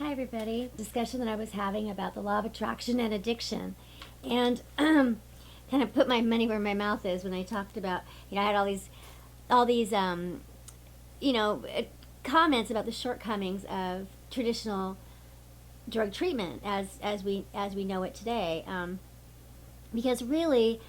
Hi, everybody. Discussion that I was having about the law of attraction and addiction, and kind of put my money where my mouth is when I talked about, I had all these, you know, uh, comments about the shortcomings of traditional drug treatment as we know it today. Because really,